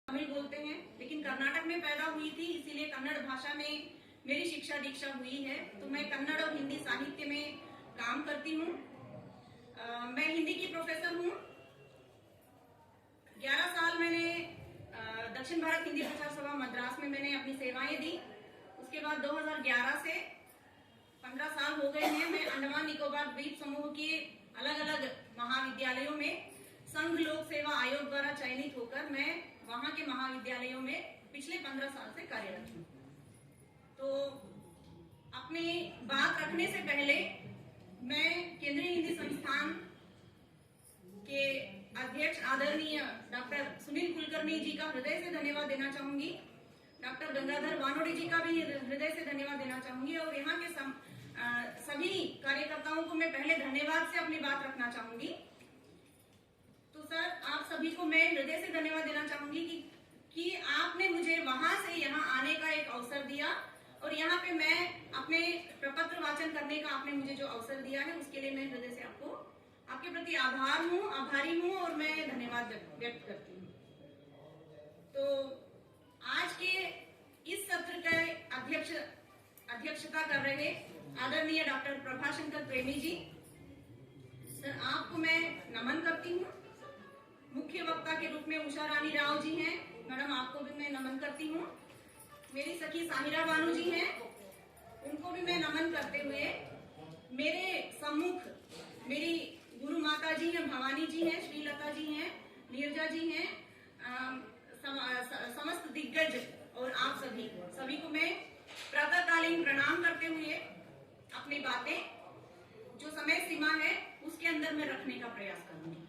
तमिल बोलते हैं, लेकिन कर्नाटक में पैदा हुई थी, इसीलिए कन्नड़ भाषा में मेरी शिक्षा दीक्षा हुई है। तो मैं कन्नड़ और हिंदी साहित्य में काम करती हूँ। मैं हिंदी की प्रोफेसर हूँ। 11 साल मैंने दक्षिण भारत हिंदी प्रचार सभा मद्रास में मैंने अपनी सेवाएं दी। उसके बाद 2011 से 15 साल हो गए हैं। मैं अंडमान निकोबार द्वीप समूह के अलग अलग महाविद्यालयों में संघ लोक सेवा आयोग द्वारा चयनित होकर मैं वहां के महाविद्यालयों में पिछले 15 साल से कार्यरत हूँ। तो अपनी बात रखने से पहले मैं केंद्रीय हिंदी संस्थान के अध्यक्ष आदरणीय डॉक्टर सुनील कुलकर्णी जी का हृदय से धन्यवाद देना चाहूंगी। डॉक्टर गंगाधर वानोडे जी का भी हृदय से धन्यवाद देना चाहूंगी और यहाँ के सभी कार्यकर्ताओं को मैं पहले धन्यवाद से अपनी बात रखना चाहूंगी। तो सर, आप सभी को मैं हृदय से धन्यवाद देना चाहूंगी कि आपने मुझे वहां से यहाँ आने का एक अवसर दिया और यहाँ पे मैं अपने प्रपत्र वाचन करने का आपने मुझे जो अवसर दिया है उसके लिए मैं हृदय से आपके प्रति आभारी हूँ और मैं धन्यवाद व्यक्त करती हूँ। तो आज के इस सत्र का अध्यक्षता कर रहे आदरणीय डॉक्टर प्रभाशंकर प्रेमी जी, सर आपको मैं नमन करती हूँ। मुख्य वक्ता के रूप में उषा रानी राव जी हैं, मैडम आपको भी मैं नमन करती हूँ। मेरी सखी साहिरा बानू जी हैं, उनको भी मैं नमन करते हुए मेरे सम्मुख मेरी गुरु माता जी हैं, भवानी जी हैं, श्रीलता जी हैं, नीरजा जी हैं, समस्त दिग्गज और आप सभी को मैं प्रातःकालीन प्रणाम करते हुए अपनी बातें जो समय सीमा है उसके अंदर में रखने का प्रयास करूंगी।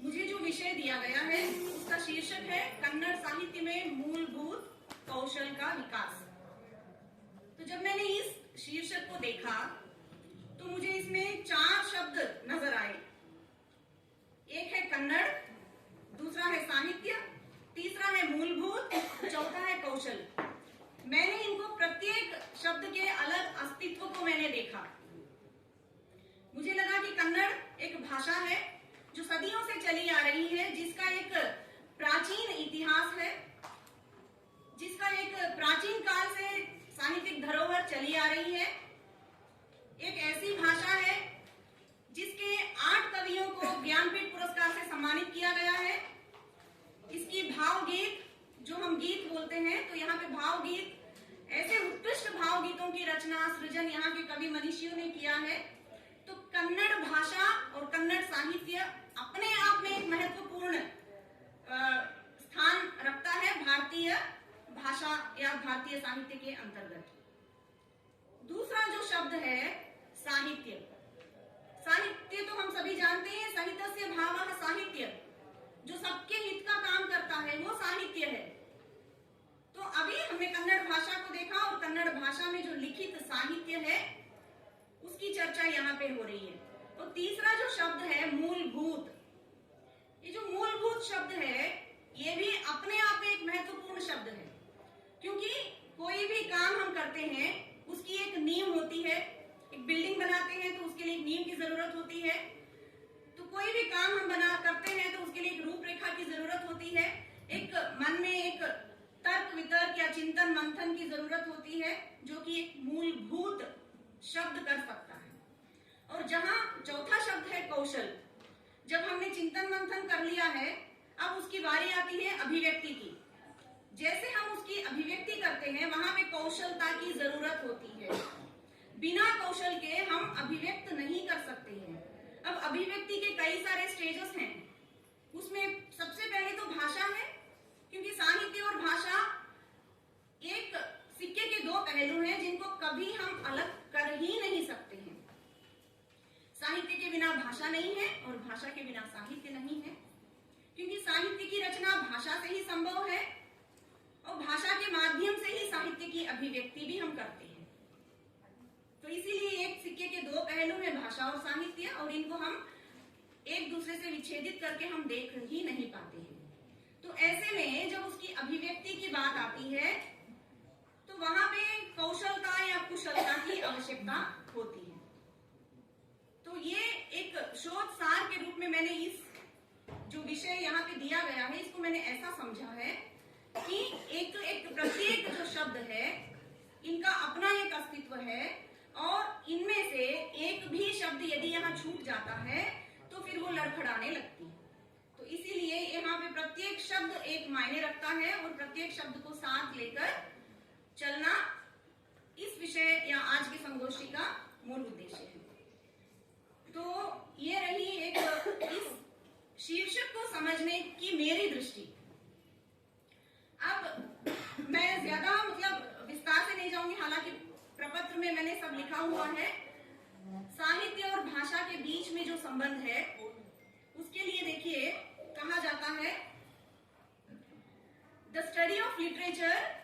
मुझे जो विषय दिया गया है उसका शीर्षक है कन्नड़ साहित्य में मूलभूत कौशल का विकास। तो जब मैंने इस शीर्षक को देखा तो मुझे इसमें 4 शब्द नजर आए। एक है कन्नड़, दूसरा है साहित्य, तीसरा है मूलभूत, चौथा है कौशल। मैंने इनको प्रत्येक शब्द के अलग अस्तित्व को मैंने देखा। मुझे लगा कि कन्नड़ एक भाषा है जो सदियों से चली आ रही है, जिसका एक प्राचीन इतिहास है, जिसका एक प्राचीन काल से साहित्यिक धरोहर चली आ रही है। एक ऐसी भाषा है जिसके 8 कवियों को ज्ञानपीठ पुरस्कार से सम्मानित किया गया है। इसकी भावगीत, जो हम गीत बोलते हैं, तो यहाँ पे भावगीत, ऐसे उत्कृष्ट भावगीतों की रचना सृजन यहाँ के कवि मनीषियों ने किया है। तो कन्नड़ भाषा और कन्नड़ साहित्य अपने आप में एक महत्वपूर्ण स्थान रखता है भारतीय भाषा या भारतीय साहित्य के अंतर्गत। दूसरा जो शब्द है साहित्य। साहित्य तो हम सभी जानते हैं, साहित्यस्य भावः साहित्य, जो सबके हित का काम करता है वो साहित्य है। तो अभी हमने कन्नड़ भाषा को देखा और कन्नड़ भाषा में जो लिखित साहित्य है उसकी चर्चा यहाँ पे हो रही है। तो तीसरा जो शब्द है मूलभूत, ये जो मूलभूत शब्द है ये भी अपने आप में एक महत्वपूर्ण शब्द है, क्योंकि कोई भी काम हम करते हैं उसकी एक नींव होती है। एक बिल्डिंग बनाते हैं तो उसके लिए एक नींव की जरूरत होती है। तो कोई भी काम हम करते हैं तो उसके लिए एक रूपरेखा की जरूरत होती है। एक मन में एक तर्क वितर्क या चिंतन मंथन की जरूरत होती है, जो कि एक मूलभूत शब्द कर सकता है। और जहां चौथा शब्द है कौशल। जब हमने चिंतन मंथन कर लिया है, अब उसकी बारी आती है अभिव्यक्ति की। जैसे हम उसकी अभिव्यक्ति करते हैं वहां पे कौशलता की जरूरत होती है। बिना कौशल के हम अभिव्यक्त नहीं कर सकते हैं। अब अभिव्यक्ति के कई सारे स्टेजेस हैं। उसमें सबसे पहले तो भाषा है, क्योंकि साहित्य और भाषा एक सिक्के के 2 पहलू हैं जिनको कभी हम अलग कर ही नहीं सकते हैं। साहित्य के बिना भाषा नहीं है और भाषा के बिना साहित्य नहीं है, क्योंकि साहित्य की रचना भाषा से ही संभव है और भाषा के माध्यम से ही साहित्य की अभिव्यक्ति भी हम करते हैं। तो इसीलिए एक सिक्के के 2 पहलू हैं, भाषा और साहित्य, और इनको हम एक दूसरे से विच्छेदित करके हम देख ही नहीं पाते हैं। तो ऐसे में जब उसकी अभिव्यक्ति की बात आती है तो वहां पे कौशलता या कुशलता की आवश्यकता होती है। तो ये एक शोध सार के रूप में मैंने इस जो विषय यहाँ पे दिया गया है इसको मैंने ऐसा समझा है, इनका अपना एक अस्तित्व है और इनमें से एक भी शब्द यदि यहाँ छूट जाता है तो फिर वो लड़खड़ाने लगती है। तो इसीलिए यहाँ पे प्रत्येक शब्द एक मायने रखता है और प्रत्येक शब्द को साथ लेकर चलना इस विषय या आज की संगोष्ठी का मूल उद्देश्य है। तो ये रही एक इस शीर्षक को समझने की मेरी दृष्टि। अब मैं ज्यादा विस्तार से नहीं जाऊंगी, हालांकि प्रपत्र में मैंने सब लिखा हुआ है। साहित्य और भाषा के बीच में जो संबंध है उसके लिए देखिए कहा जाता है, the study of literature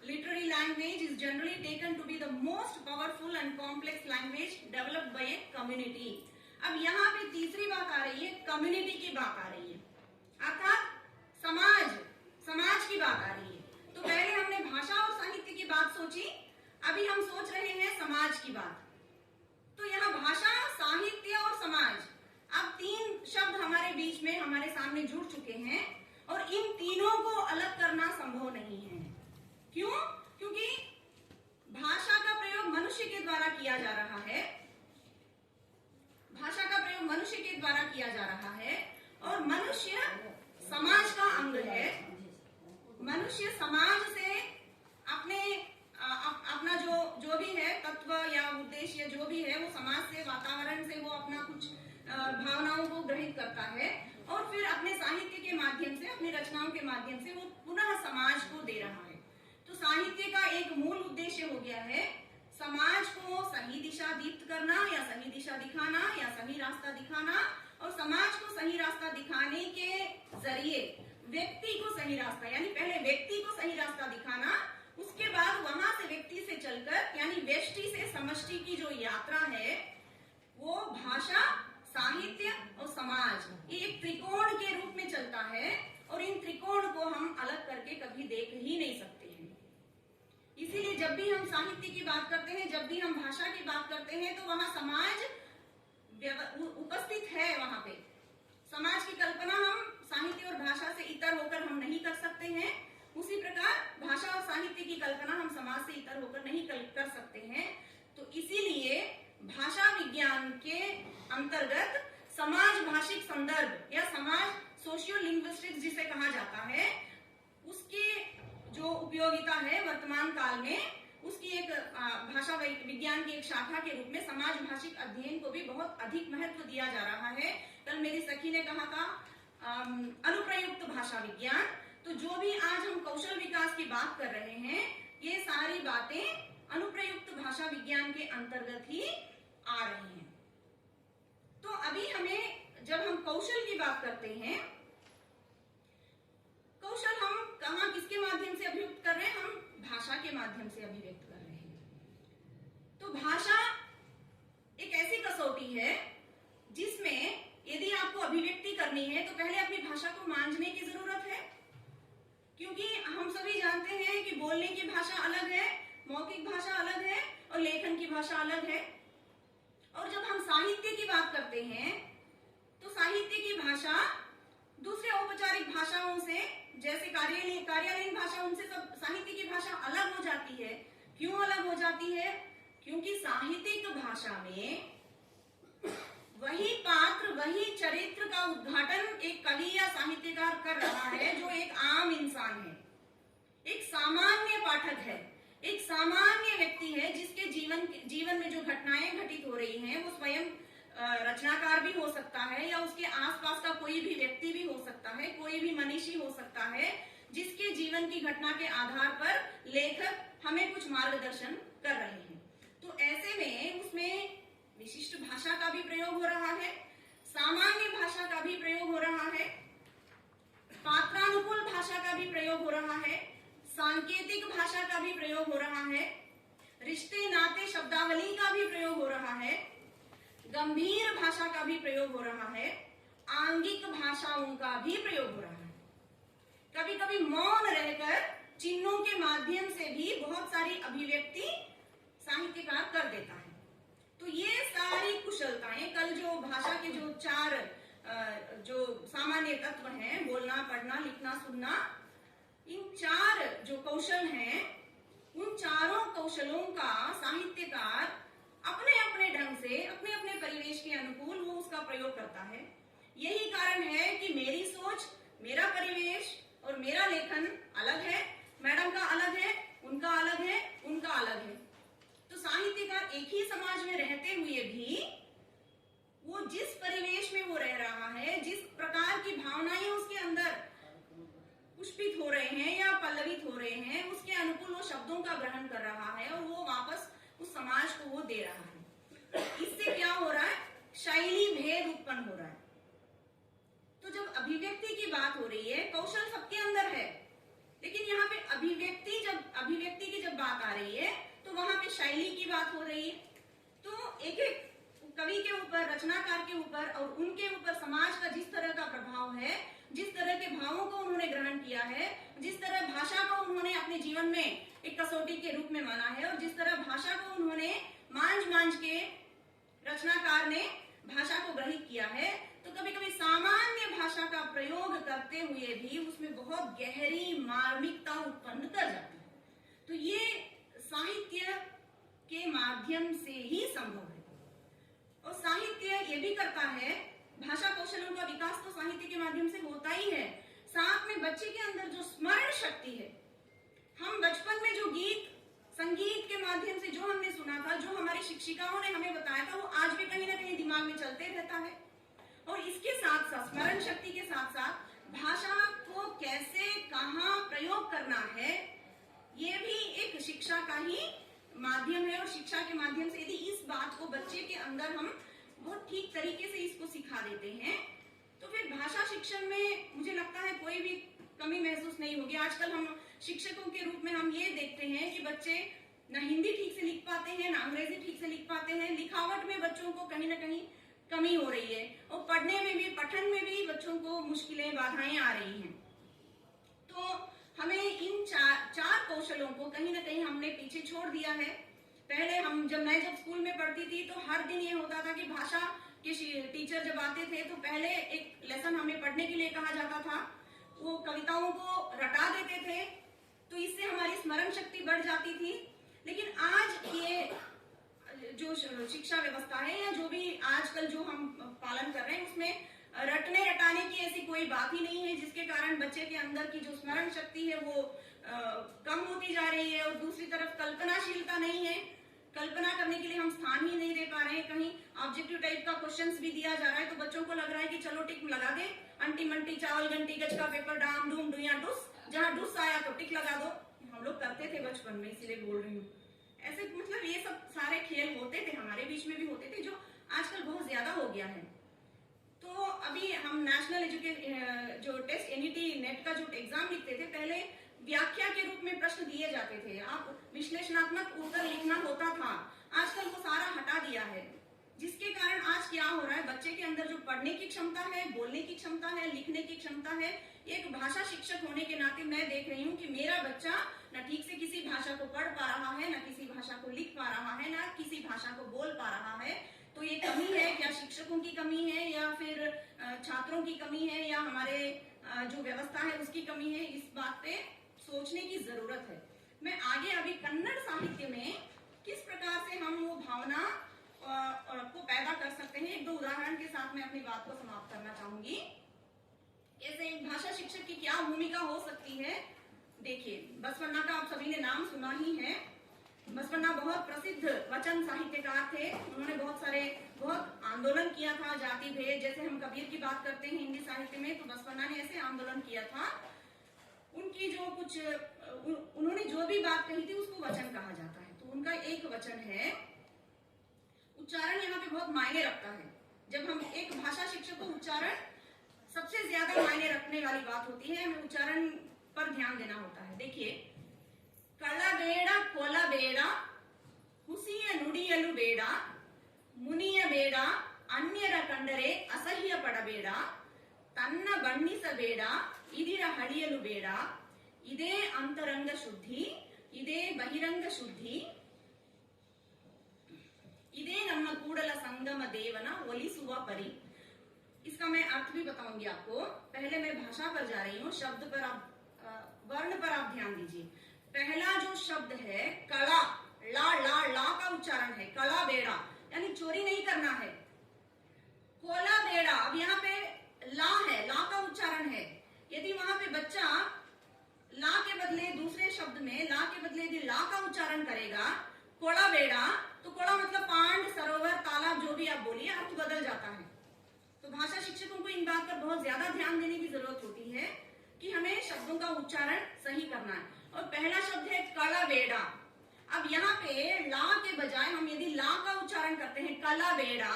literary language is generally taken to be the most powerful and complex language developed by a community। अब यहाँ पे तीसरी बात आ रही है, कम्युनिटी की बात आ रही है, अर्थात समाज की बात आ रही है। तो पहले हमने भाषा और साहित्य की बात सोची, अभी हम सोच रहे हैं समाज की बात। तो यहाँ भाषा, साहित्य और समाज, अब तीन शब्द हमारे बीच में हमारे सामने जुड़ चुके हैं और इन तीनों को अलग करना संभव नहीं है। क्यों? क्योंकि भाषा का प्रयोग मनुष्य के द्वारा किया जा रहा है, भाषा का प्रयोग मनुष्य के द्वारा किया जा रहा है और मनुष्य समाज का अंग है। मनुष्य समाज से अपना जो भी है तत्व या उद्देश्य जो भी है वो समाज से, वातावरण से वो अपना कुछ भावनाओं को ग्रहित करता है और फिर अपने साहित्य के माध्यम से, अपनी रचनाओं के माध्यम से वो पुनः समाज को दे रहा है। तो साहित्य का एक मूल उद्देश्य हो गया है समाज को सही दिशा दीप्त करना या सही दिशा दिखाना या सही रास्ता दिखाना, और समाज को सही रास्ता दिखाने के जरिए व्यक्ति को सही रास्ता, यानी पहले व्यक्ति को सही रास्ता दिखाना, उसके बाद वहां से व्यक्ति से चलकर यानी व्यष्टि से समष्टि की जो यात्रा है वो भाषा, साहित्य और समाज, ये एक त्रिकोण के रूप में चलता है और इन त्रिकोण को हम अलग करके कभी देख ही नहीं सकते हैं। इसीलिए जब भी हम साहित्य की बात करते हैं, जब भी हम भाषा की बात करते हैं, तो वहां समाज उपस्थित है। वहां पे समाज की कल्पना हम साहित्य और भाषा से इतर होकर हम नहीं कर सकते हैं। उसी प्रकार भाषा और साहित्य की कल्पना हम समाज से इतर होकर नहीं कर सकते हैं। तो इसीलिए भाषा विज्ञान के अंतर्गत समाज भाषिक संदर्भ या समाज सोशियो लिंग्विस्टिक्स जिसे कहा जाता है, उसकी जो उपयोगिता है वर्तमान काल में, उसकी एक भाषा विज्ञान की एक शाखा के रूप में समाज भाषिक अध्ययन को भी बहुत अधिक महत्व दिया जा रहा है। कल मेरी सखी ने कहा था अनुप्रयुक्त भाषा विज्ञान। तो जो भी आज हम कौशल विकास की बात कर रहे हैं, ये सारी बातें अनुप्रयुक्त भाषा विज्ञान के अंतर्गत ही आ रही हैं। तो अभी हमें जब हम कौशल की बात करते हैं, कौशल हम कहाँ किसके माध्यम से अभिव्यक्त कर रहे हैं? हम भाषा के माध्यम से अभिव्यक्त कर रहे हैं। तो भाषा एक ऐसी कसौटी है जिसमें यदि आपको अभिव्यक्ति करनी है तो पहले अपनी भाषा को मांझने की जरूरत है, क्योंकि हम सभी जानते हैं कि बोलने की भाषा अलग है, मौखिक भाषा अलग है और लेखन की भाषा अलग है। और जब हम साहित्य की बात करते हैं तो साहित्य की भाषा दूसरे औपचारिक भाषाओं से, जैसे कार्यालयीन भाषा, उनसे सब साहित्य की भाषा अलग हो जाती है। क्यों अलग हो जाती है? क्योंकि साहित्यिक भाषा में वही पात्र, वही चरित्र का उद्घाटन एक कवि या साहित्यकार कर रहा है जो एक आम इंसान है, एक सामान्य पाठक है, एक सामान्य व्यक्ति है जिसके जीवन में जो घटनाएं घटित हो रही हैं वो स्वयं रचनाकार भी हो सकता है या उसके आसपास का कोई भी व्यक्ति भी हो सकता है, कोई भी मनीषी हो सकता है, जिसके जीवन की घटना के आधार पर लेखक हमें कुछ मार्गदर्शन कर रहे हैं। तो ऐसे में उसमें विशिष्ट भाषा का भी प्रयोग हो रहा है, सामान्य भाषा का भी प्रयोग हो रहा है, पात्रानुकूल भाषा का भी प्रयोग हो रहा है, सांकेतिक भाषा का भी प्रयोग हो रहा है, रिश्ते नाते शब्दावली का भी प्रयोग हो रहा है, गंभीर भाषा का भी प्रयोग हो रहा है, आंगिक भाषाओं का भी प्रयोग हो रहा है। कभी कभी मौन रहकर चिन्हों के माध्यम से भी बहुत सारी अभिव्यक्ति साहित्यकार कर देता है। तो ये सारी कुशलताएं, कल जो भाषा के जो चार जो सामान्य तत्व हैं, बोलना, पढ़ना, लिखना, सुनना, इन चार जो कौशल हैं उन चारों कौशलों का साहित्यकार अपने अपने ढंग से, अपने अपने परिवेश के अनुकूल वो उसका प्रयोग करता है। यही कारण है कि मेरी सोच, मेरा परिवेश और मेरा लेखन अलग है, मैडम का अलग है, उनका अलग है, उनका अलग है। तो साहित्यकार एक ही समाज में रहते हुए भी वो जिस परिवेश में वो रह रहा है, जिस प्रकार की भावनाएं उसके अंदर पुष्पित हो रहे हैं या पल्लवित हो रहे हैं, उसके अनुकूल वो शब्दों का ग्रहण कर रहा है और वो वापस उस समाज को वो दे रहा है। इससे क्या हो रहा है? शैली भेद उत्पन्न हो रहा है। तो जब अभिव्यक्ति की बात हो रही है, कौशल सबके अंदर है, लेकिन यहाँ पे अभिव्यक्ति की जब बात आ रही है तो वहां पे शैली की बात हो रही है। तो एक एक कवि के ऊपर, रचनाकार के ऊपर और उनके ऊपर समाज का जिस तरह का प्रभाव है, जिस तरह के भावों को उन्होंने ग्रहण किया है, जिस तरह भाषा को उन्होंने अपने जीवन में एक कसौटी के रूप में माना है और जिस तरह भाषा को उन्होंने मांझ के रचनाकार ने भाषा को ग्रहित किया है, तो कभी कभी सामान्य भाषा का प्रयोग करते हुए भी उसमें बहुत गहरी मार्मिकता उत्पन्न कर जाती है। तो ये साहित्य के माध्यम से ही संभव है। और साहित्य ये भी करता है, भाषा कौशलों का विकास तो साहित्य के माध्यम से होता ही है, साथ में बच्चे के अंदर जो स्मरण शक्ति है, हम बचपन में जो गीत संगीत के माध्यम से जो हमने सुना था, जो हमारी शिक्षिकाओं ने हमें बताया था, वो आज भी कहीं ना कहीं दिमाग में चलते रहता है। और इसके साथ साथ स्मरण शक्ति के साथ साथ भाषा को कैसे कहाँ प्रयोग करना है, ये भी एक शिक्षा का ही माध्यम है। और शिक्षा के माध्यम से यदि इस बात को बच्चे के अंदर हम बहुत ठीक तरीके से इसको सिखा देते हैं, तो फिर भाषा शिक्षण में मुझे लगता है कोई भी कमी महसूस नहीं होगी। आजकल हम शिक्षकों के रूप में हम ये देखते हैं कि बच्चे ना हिंदी ठीक से लिख पाते हैं, ना अंग्रेजी ठीक से लिख पाते हैं। लिखावट में बच्चों को कहीं ना कहीं कमी हो रही है और पढ़ने में भी, पठन में भी बच्चों को मुश्किलें, बाधाएं आ रही हैं। तो हमें इन चार कौशलों को कहीं ना कहीं हमने पीछे छोड़ दिया है। पहले मैं जब स्कूल में पढ़ती थी तो हर दिन ये होता था कि भाषा के टीचर जब आते थे तो पहले एक लेसन हमें पढ़ने के लिए कहा जाता था, वो कविताओं को रटा देते थे, तो इससे हमारी स्मरण शक्ति बढ़ जाती थी। लेकिन आज ये जो शिक्षा व्यवस्था है या जो भी आजकल जो हम पालन कर रहे हैं, उसमें रटने रटाने की ऐसी कोई बात ही नहीं है, जिसके कारण बच्चे के अंदर की जो स्मरण शक्ति है वो कम होती जा रही है। और दूसरी तरफ कल्पनाशीलता नहीं है, कल्पना करने के लिए हम स्थान ही नहीं दे पा रहे हैं। कहीं ऑब्जेक्टिव टाइप का क्वेश्चंस भी दिया जा रहा है तो बच्चों को लग रहा है कि चलो टिक लगा दे, अंटी मंटी चावल घंटी गज का पेपर डाम डूम डुया डुस, जहां डुस आया तो टिक लगा दो। हम लोग करते थे बचपन में, इसीलिए बोल रही हूँ। ऐसे मतलब ये सब सारे खेल होते थे, हमारे बीच में भी होते थे, जो आजकल बहुत ज्यादा हो गया है। तो अभी हम नेशनल जो टेस्ट एनईटी नेट का जो एग्जाम लिखते थे, पहले व्याख्या के रूप में प्रश्न दिए जाते थे, आप विश्लेषणात्मक उत्तर लिखना होता था। आजकल वो सारा हटा दिया है, जिसके कारण आज क्या हो रहा है, बच्चे के अंदर जो पढ़ने की क्षमता है, बोलने की क्षमता है, लिखने की क्षमता है, एक भाषा शिक्षक होने के नाते मैं देख रही हूँ कि मेरा बच्चा न ठीक से किसी भाषा को पढ़ पा रहा है, न किसी भाषा को लिख पा रहा है, न किसी भाषा को बोल पा रहा है। तो ये कमी है, क्या शिक्षकों की कमी है या फिर छात्रों की कमी है या हमारे जो व्यवस्था है उसकी कमी है? इस बात पे सोचने की जरूरत है। मैं आगे अभी कन्नड़ साहित्य में किस प्रकार से हम वो भावना को पैदा कर सकते हैं, एक दो उदाहरण के साथ मैं अपनी बात को समाप्त करना चाहूंगी। ऐसे एक भाषा शिक्षक की क्या भूमिका हो सकती है? देखिए, बसवन्ना का आप सभी ने नाम सुना ही है। बसवन्ना बहुत प्रसिद्ध वचन साहित्यकार थे। उन्होंने बहुत आंदोलन किया था, जाति भेद, जैसे हम कबीर की बात करते हैं हिंदी साहित्य में, तो बसवन्ना ने ऐसे आंदोलन किया था। उनकी जो कुछ उन्होंने जो भी बात कही थी उसको वचन कहा जाता है। तो उनका एक वचन है, उच्चारण यहाँ पे बहुत मायने रखता है। जब हम एक भाषा शिक्षक को उच्चारण सबसे ज्यादा मायने रखने वाली बात होती है, हमें उच्चारण पर ध्यान देना होता है। देखिए, कळबेड़ कोलबेड़ हुसिय नुडियलु बेड़ मुनियबेड़ अन्यर कंडरे असह्य पडबेड़ तन्न बण्ಣಿಸಬೇಡ इदिर हळियलु बेड़ इदे अंतरंग शुद्धि इदे बहिरंग शुद्धि इदे नम्म कूडल संगम देवन ओलिसुव परि। इसका मैं अर्थ भी बताऊंगी आपको। पहले मैं भाषा पर जा रही हूँ, शब्द पर आप, वर्ण पर आप ध्यान दीजिए। पहला जो शब्द है कला, ला ला ला का उच्चारण है, कला बेड़ा, यानी चोरी नहीं करना है। कोला बेड़ा, अब यहाँ पे ला है, ला का उच्चारण है। यदि वहां पे बच्चा ला के बदले दूसरे शब्द में ला के बदले यदि ला का उच्चारण करेगा, कोला बेड़ा, तो कोला मतलब पांड, सरोवर, तालाब, जो भी आप बोलिए, अर्थ बदल जाता है। तो भाषा शिक्षकों को इन बात पर बहुत ज्यादा ध्यान देने की जरूरत होती है कि हमें शब्दों का उच्चारण सही करना है। और पहला शब्द है कला बेड़ा। अब यहाँ पे ला के बजाय हम यदि ला का उच्चारण करते हैं कला बेड़ा,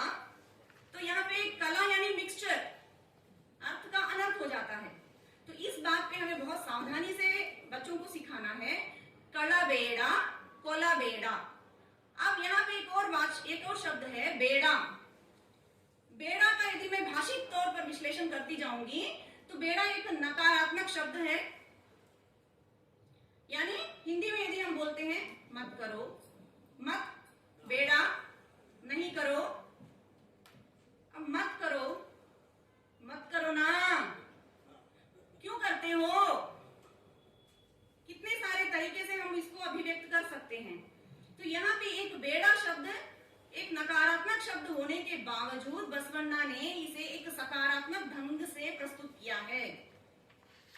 तो यहाँ पे कला यानी मिक्सचर, अर्थ का अनर्थ हो जाता है। तो इस बात पे हमें बहुत सावधानी से बच्चों को सिखाना है, कला बेड़ा, कोला बेड़ा। अब यहाँ पे एक और शब्द है बेड़ा। बेड़ा का यदि मैं भाषिक तौर पर विश्लेषण करती जाऊंगी तो बेड़ा एक नकारात्मक शब्द है। यानी हिंदी में यदि हम बोलते हैं मत करो, मत, बेड़ा, नहीं करो, अब मत करो, मत करो ना, क्यों करते हो, कितने सारे तरीके से हम इसको अभिव्यक्त कर सकते हैं। तो यहाँ पे एक बेड़ा शब्द एक नकारात्मक शब्द होने के बावजूद बसवण्णा ने इसे एक सकारात्मक ढंग से प्रस्तुत किया है।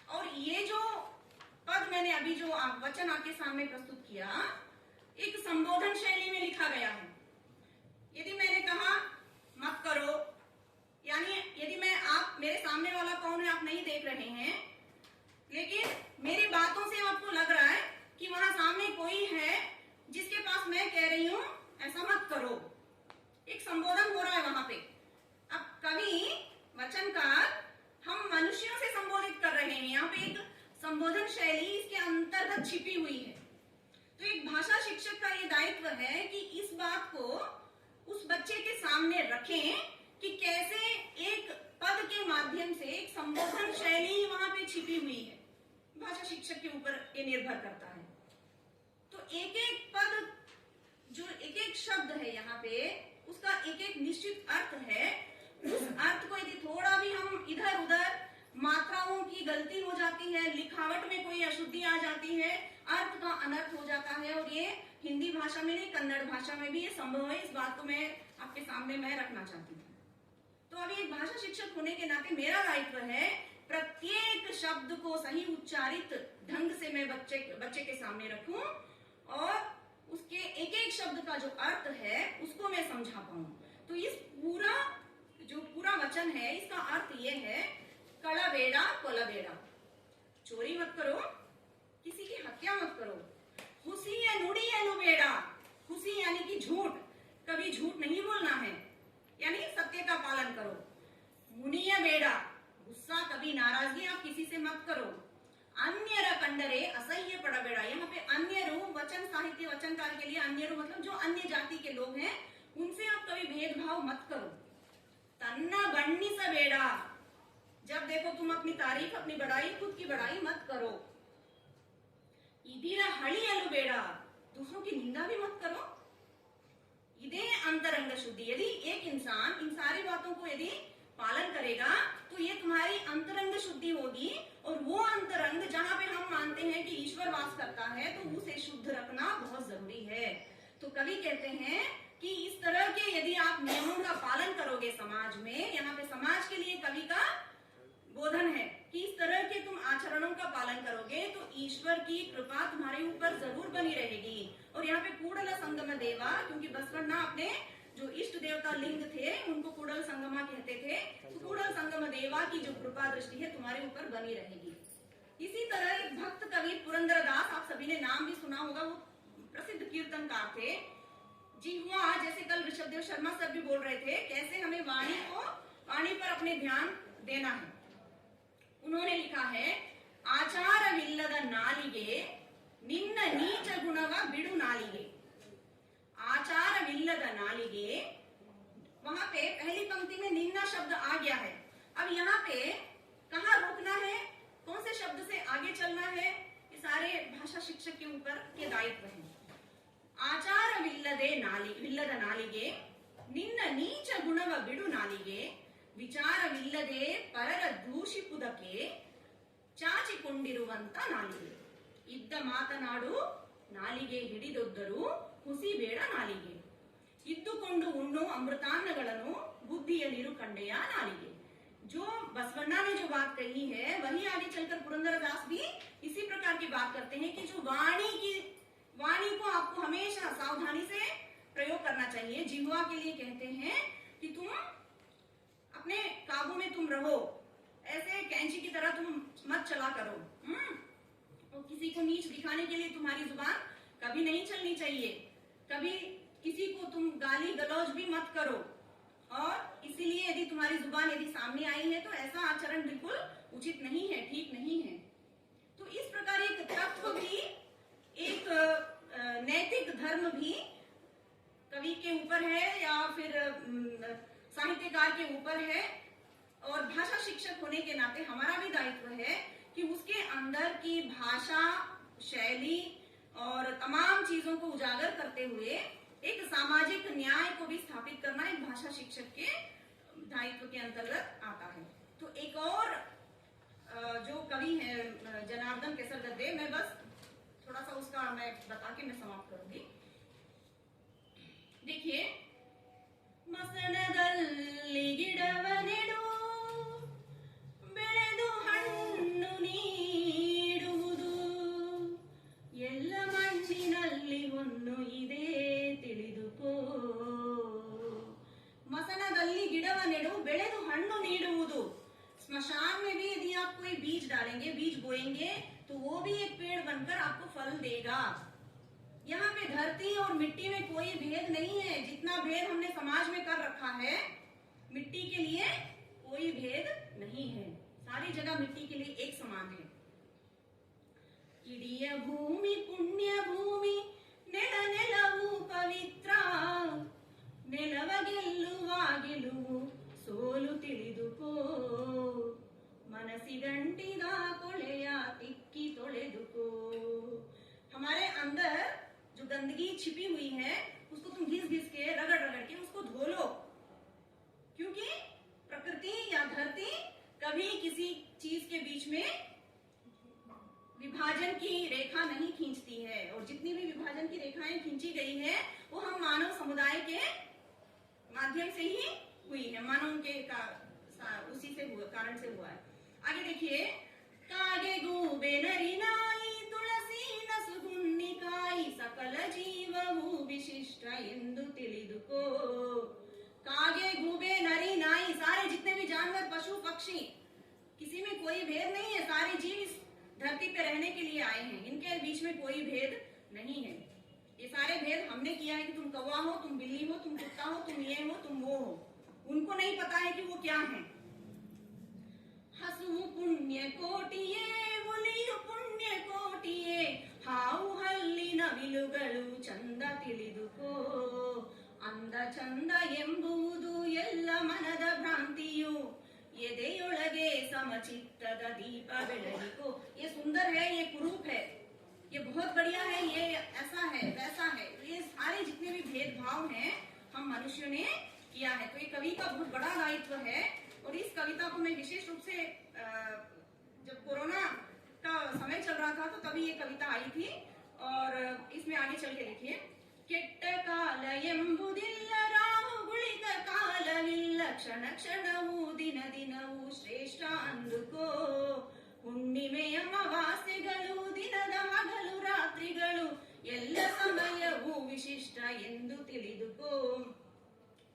और ये जो पद मैंने अभी जो वचन आपके सामने प्रस्तुत किया, एक संबोधन शैली में लिखा गया है। यदि मैंने कहा मत करो, यानी यदि आप मेरे सामने वाला कौन है आप नहीं देख रहे हैं, लेकिन मेरी बातों से आपको लग रहा है कि वहां सामने कोई है जिसके पास मैं कह रही हूं ऐसा मत करो, एक संबोधन हो रहा है वहां पे। अब कवि वचनकार हम मनुष्यों से संबोधित कर रहे हैं, यहाँ पे एक संबोधन शैली इसके अंतर्गत छिपी हुई है। तो एक भाषा शिक्षक का ये दायित्व है कि इस बात को उस बच्चे के सामने रखें कि कैसे एक पद के माध्यम से एक संबोधन शैली वहां पे छिपी हुई है। भाषा शिक्षक के ऊपर ये निर्भर करता है। तो एक एक पद, जो एक एक शब्द है यहाँ पे, उसका एक एक निश्चित अर्थ है। उस अर्थ को यदि थोड़ा भी हम इधर उधर, मात्राओं की गलती हो जाती है, लिखावट में कोई अशुद्धि आ जाती है, अर्थ का अनर्थ हो जाता है। और ये हिंदी भाषा में नहीं, कन्नड़ भाषा में भी ये संभव है। इस बात को मैं आपके सामने मैं रखना चाहती हूँ। तो अभी एक भाषा शिक्षक होने के नाते मेरा दायित्व है प्रत्येक शब्द को सही उच्चारित ढंग से मैं बच्चे के सामने रखूं और उसके एक एक शब्द का जो अर्थ है उसको मैं समझा पाऊं। तो इस पूरा वचन है, इसका अर्थ ये है, कला बेड़ा, कोला बेड़ा, चोरी मत करो, किसी की हत्या मत करो, हुसी या नुड़ी या नुबेड़ा, हुसी यानी कि झूठ, कभी झूठ नहीं बोलना है, यानी सत्य का पालन करो। मुनिया बेड़ा, गुस्सा, कभी नाराजगी आप किसी से मत करो। अन्य कंडरे असह्य पड़ा बेड़ा, यहाँ पे अन्य वचन साहित्य वचनकार के लिए अन्य मतलब जो अन्य जाति के लोग हैं उनसे आप कभी भेदभाव मत करो। तन्ना बन्नी सा बेड़ा, जब देखो तुम अपनी तारीफ, अपनी बड़ाई, खुद की बड़ाई मत करो। इधीरा हड़ी अलू बेड़ा, दूसरों की निंदा भी मत करो। इदे अंतरंग शुद्धि, यदि एक इंसान इन सारी बातों को यदि पालन करेगा तो ये तुम्हारी अंतरंग शुद्धि होगी। और वो अंतरंग जहाँ पे हम मानते हैं कि ईश्वर वास करता है तो उसे शुद्ध रखना बहुत जरूरी है। तो कवि कहते हैं कि इस तरह के यदि आप नियमों का पालन करोगे समाज में, यहाँ पे समाज के लिए कवि का बोधन है कि इस तरह के तुम आचरणों का पालन करोगे तो ईश्वर की कृपा तुम्हारे ऊपर जरूर बनी रहेगी। और यहाँ पे कूड़ल संगम देवा, क्योंकि बसवण्णा अपने जो इष्ट देवता लिंग थे उनको कूड़ल संगमा कहते थे, तो कूड़ल संगम देवा की जो कृपा दृष्टि है तुम्हारे ऊपर बनी रहेगी। इसी तरह एक भक्त कवि पुरंदरदास, आप सभी ने नाम भी सुना होगा, वो प्रसिद्ध कीर्तनकार थे। जी हुआ, जैसे कल ऋषभदेव शर्मा सर भी बोल रहे थे, कैसे हमें वाणी पर अपने ध्यान देना है। उन्होंने लिखा है, आचारविಲ್ಲದ ನಾಲಿಗೆ ನಿನ್ನ ನೀಚ ಗುಣವ ಬಿಡು ನಾಲಿಗೆ। आचारविಲ್ಲದ नालिगे, वहां पे पहली पंक्ति में निन्ना शब्द आ गया है। अब यहाँ पे कहाँ रोकना है, कौन से शब्द से आगे चलना है, ये सारे भाषा शिक्षक के ऊपर के दायित्व है। आचारविಲ್ಲದ ನಾಲಿಗೆ ನಿನ್ನ ನೀಚ ಗುಣವ ಬಿಡು ನಾಲಿಗೆ, ವಿಚಾರವಿಲ್ಲದೆ ಪರರ ದೂಷಿಪುದಕ್ಕೆ ಚಾಚಿಕೊಂಡಿರುವಂತ ನಾಲಿಗೆ। ಇದ್ದ ಮಾತನಾಡು ನಾಲಿಗೆ ಹಿಡಿದೊದ್ದರು ಹುಸಿ ಬೇಡ ನಾಲಿಗೆ ಇದ್ದುಕೊಂಡು ಉಣ್ಣು ಅಮೃತಾನ್ನಗಳನ್ನು ಬುದ್ಧಿಯಲ್ಲಿರು ಕಂಡೆಯ नालिगे। जो बसवन्ना ने जो बात कही है वही आगे चलकर पुरंदरदास भी इसी प्रकार की बात करते हैं कि जो वाणी को आपको हमेशा सावधानी से प्रयोग करना चाहिए। जिह्वा के लिए कहते हैं कि तुम अपने काबू में तुम रहो, ऐसे कैंची की तरह तुम मत चला करो। और किसी को नीच दिखाने के लिए तुम्हारी जुबान कभी नहीं चलनी चाहिए, कभी किसी को तुम गाली गलौज भी मत करो। और इसीलिए यदि तुम्हारी जुबान यदि सामने आई है तो ऐसा आचरण बिल्कुल उचित नहीं है, ठीक नहीं है। तो इस प्रकार एक तत्व भी, एक नैतिक धर्म भी कवि के ऊपर है या फिर साहित्यकार के ऊपर है। और भाषा शिक्षक होने के नाते हमारा भी दायित्व है कि उसके अंदर की भाषा शैली और तमाम चीजों को उजागर करते हुए एक सामाजिक न्याय को भी स्थापित करना एक भाषा शिक्षक के दायित्व के अंतर्गत आता है। तो एक और जो कवि है जनार्दन केसर गद्दे, मैं बस थोड़ा सा उसका मैं बता के मैं समाप्त करूंगी। देखिए, ಮಸಣದಲ್ಲಿ ಗಿಡವ ನೆಡು ಬೆಳೆದು ಹಣ್ಣು ನೀಡುವುದು ಎಲ್ಲ ಮಣ್ಣಿನಲ್ಲಿ ಹೊನ್ನು ಇದೆ ತಿಳಿದುಕೋ। ಮಸಣದಲ್ಲಿ ಗಿಡವ ನೆಡು ಬೆಳೆದು ಹಣ್ಣು ನೀಡುವುದು। स्मशान में भी यदि आप कोई बीज डालेंगे, बीज बोएंगे, तो वो भी एक पेड़ बनकर आपको फल देगा। यहाँ पे धरती और मिट्टी में कोई भेद नहीं है। जितना भेद हमने समाज में कर रखा है, मिट्टी के लिए कोई भेद नहीं है। सारी जगह मिट्टी के लिए एक समान है। इडिय भूमि पुण्य भूमि नेल नेलवु पवित्र नेलव ಗೆಲ್ಲುವ ಗೆಲುವು ಸೋಲು ತಿಳಿದುಕೋ ಮನಸ್ಸಿಗಂಟಿದ ಕೊಳೆಯ ತಿಕ್ಕಿ ತೊಳೆದುಕೋ। हमारे अंदर जो गंदगी छिपी हुई है उसको तुम घिस घिस के रगड़ रगड़ के उसको धो लो, क्योंकि प्रकृति या धरती कभी किसी चीज के बीच में विभाजन की रेखा नहीं खींचती है। और जितनी भी विभाजन की रेखाएं खींची गई है वो हम मानव समुदाय के माध्यम से ही हुई है, मानव के उसी से हुआ, कारण से हुआ है। आगे देखिए, कागे गूबे नरी नाई तुलसी नसुगुन्निकाई सकल जीवವು विशिष्ट ಎಂದು ತಿಳಿದುಕೋ। कागे गूबे नरी नाई, सारे जितने भी जानवर पशु पक्षी, किसी में कोई भेद नहीं है। सारे जीव इस धरती पे रहने के लिए आए हैं, इनके बीच में कोई भेद नहीं है। ये सारे भेद हमने किया है कि तुम कौवा हो, तुम बिल्ली हो, तुम कुत्ता हो, तुम ये हो, तुम वो हो। उनको नहीं पता है कि वो क्या है। ಹಸುವು ಪುಣ್ಯ ಕೋಟಿಯೇ ಹುಲಿಯು ಪುಣ್ಯ ಕೋಟಿಯೇ ಹಾವು ಹಲ್ಲಿನ ವಿಲುಗಳು ಚಂದ ತಿಳಿದುಕೋ। ಅಂದ ಚಂದ ಎಂಬುವುದು ಎಲ್ಲ ಮನದ ಭ್ರಾಂತಿಯು ಎದೆಯೊಳಗೆ ಸಮಚಿತ್ತದ ದೀಪ ಬೆಳಗಿಕೋ। ये सुंदर है, ये कुरूप है, ये बहुत बढ़िया है, ये ऐसा है वैसा है। ये सारे जितने भी भेदभाव हैं हम मनुष्यों ने किया है। तो ये कवि का बहुत बड़ा दायित्व है। और इस कविता को मैं विशेष रूप से जब कोरोना का समय चल रहा था तो तभी ये कविता आई थी। और इसमें आगे चल के देखिए, ಕೆಟ್ಟ ಕಾಲ ಎಂಬುದಿಲ್ಲ ರಾಹುಗುಳಿತ ಕಾಲವಿಲ್ಲ ಕ್ಷಣ ಕ್ಷಣವೂ ದಿನ ದಿನವೂ ಶ್ರೇಷ್ಠ ಅಂದುಕೋ। ಹುಣ್ಣಿಮೆಯ ಅಮಾವಾಸ್ಯೆಗಳು ದಿನದ ಹಗಲು ರಾತ್ರಿಗಳು ಎಲ್ಲ ಸಮಯವೂ ವಿಶಿಷ್ಟ ಎಂದು ತಿಳಿದುಕೋ।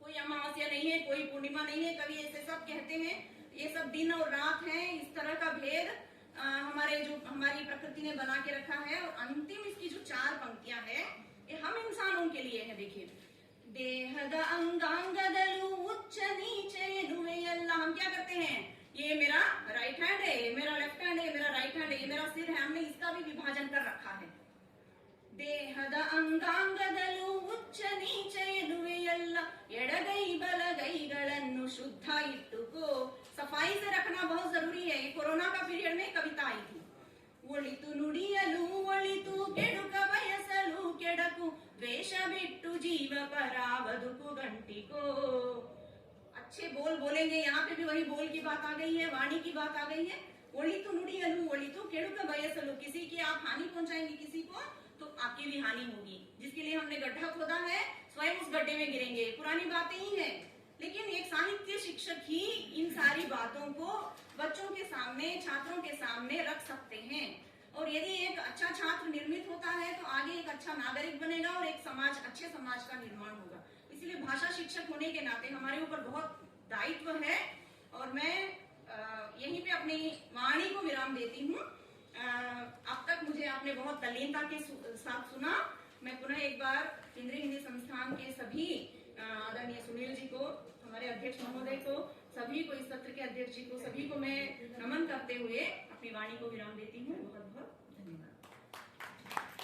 कोई अमावस्या नहीं है, कोई पूर्णिमा नहीं है, कवि ऐसे सब कहते हैं। ये सब दिन और रात है, इस तरह का भेद हमारी प्रकृति ने बना के रखा है। और अंतिम इसकी जो 4 पंक्तियां है ये हम इंसानों के लिए है। देखिए, देहद अंगांगदलु उच्च नीचे एनुवेयल्ल, हम क्या करते हैं, ये मेरा राइट हैंड है, ये मेरा लेफ्ट हैंड है, ये मेरा राइट हैंड है, ये मेरा सिर है, हमने इसका भी विभाजन कर रखा है। ದೇಹದ ಅಂಗಾಂಗದಲ್ಲೂ ಉಚ್ಚ ನೀಚ ಎನ್ನುವೆಯಲ್ಲ ಎಡಗೈ ಬಲಗೈಗಳನ್ನು ಶುದ್ಧ ಇಟ್ಟುಕೋ। सफाई से रखना बहुत जरूरी है। ये कोरोना का पीरियड में कविता आई थी। ಒಳಿತು ನುಡಿಯಲು ಒಳಿತು ಕೆಡುಕ ಬಯಸಲು ಕೆಡಕು ದ್ವೇಷ ಬಿಟ್ಟು ಜೀವ ಪರ ಬದುಕು ಗಂಟಿಕೋ। अच्छे बोल बोलेंगे, यहाँ पे भी वही बोल की बात आ गई है, वाणी की बात आ गई है। ओलितो नुडियलु ओलितो केड़ुका बयसलु, किसी की आप हानि पहुंचाएंगे किसी को तो आपकी भी हानि होगी। जिसके लिए हमने गड्ढा खोदा है स्वयं उस गड्ढे में गिरेंगे, पुरानी बातें ही हैं। लेकिन एक साहित्य शिक्षक ही इन सारी बातों को बच्चों के सामने, छात्रों के सामने रख सकते हैं। और यदि एक अच्छा छात्र निर्मित होता है तो आगे एक अच्छा नागरिक बनेगा और एक समाज, अच्छे समाज का निर्माण होगा। इसलिए भाषा शिक्षक होने के नाते हमारे ऊपर बहुत दायित्व है। और मैं यहीं पे अपनी वाणी को विराम देती हूँ। अब तक मुझे आपने बहुत तल्लीनता के साथ सुना। मैं पुनः एक बार केंद्रीय हिंदी संस्थान के सभी आदरणीय सुनील जी को, हमारे अध्यक्ष महोदय को, सभी को, इस सत्र के अध्यक्ष जी को, सभी को मैं नमन करते हुए अपनी वाणी को विराम देती हूँ। बहुत बहुत